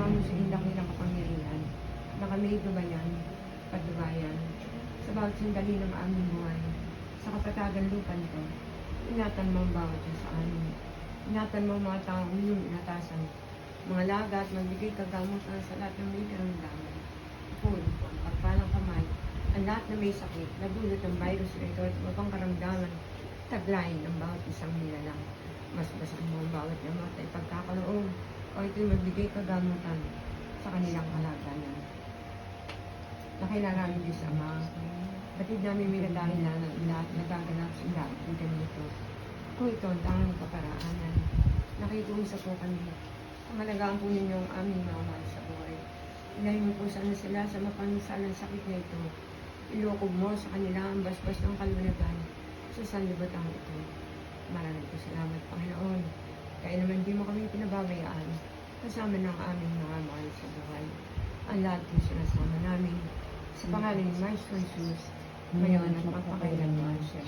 mamusiin laki ng kapangyarihan na kami gabayan, pagdubayan, sa bawat sandali ng aming buhay, sa kapatagan lupa nito. Ingatan mo ang bawat isa sa amin. Ingatan mo ang mga taong iyong inatasan, mga laga at magbigay kagamutan sa lahat ng may karamdaman. Food, pagpalang kamay, ang lahat na may sakit, nagulot ng virus na ito at mabang karamdaman, taglayin ng bawat isang nilalang. Masbasan mo ang bawat yamat ay pagkakaloob o ito'y magbigay kagamutan sa kanilang kalagayan. Nakilarami Diyos Ama, batid namin may nadahilan ng lahat na gaganap sa lahat ng ganito. Kung ito ang tanging kaparaanan, nakikiusap po kami. Pangalagaan po ninyo ang aming mga mahal sa buhay. Ilahin mo po sana sila sa mapansalang sakit na ito. Ilokob mo sa kanila ang basbas ng kalunagan sa sanlibutan ito. Maraming po salamat, Panginoon. Kaya naman di mo kami pinababayaan kasama ng aming mga mahal sa buhay. Ang lahat po sinasama namin sa pangalan ni Maestro Jesus, ngayon at magpakailanman siya.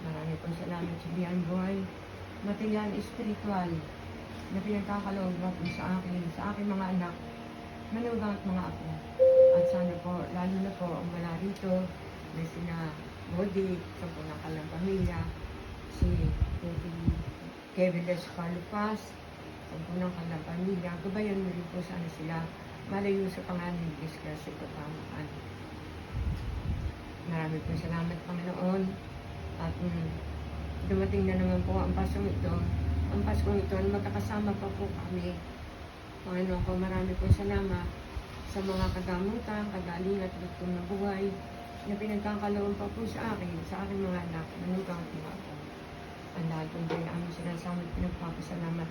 Maraming po salamat sa biyang buhay, matiyan espiritual na pinagkakaloob mo po sa aking mga anak, manugang at mga apo. At sana po, lalo na po ang wala rito, na sina Bodi, sa po ng kalang pamilya, si Kevin Descalupas, sa po ng kalang pamilya, gabayan mo rin po sana sila, malayo sa pangalan ng disgrasya ko tamaan. Maraming po salamat, Panginoon. At dumating na naman po ang Paskong ito. Ang Paskong ito, magkakasama pa po kami. Panginoon ko, marami po salamat sa mga kagamutan, kagaling at gutom na buhay na pinagkakaloon pa po sa akin, sa aking mga anak, manugang at mga ako. Ang lahat po din aming sinasama at pinagpapasalamat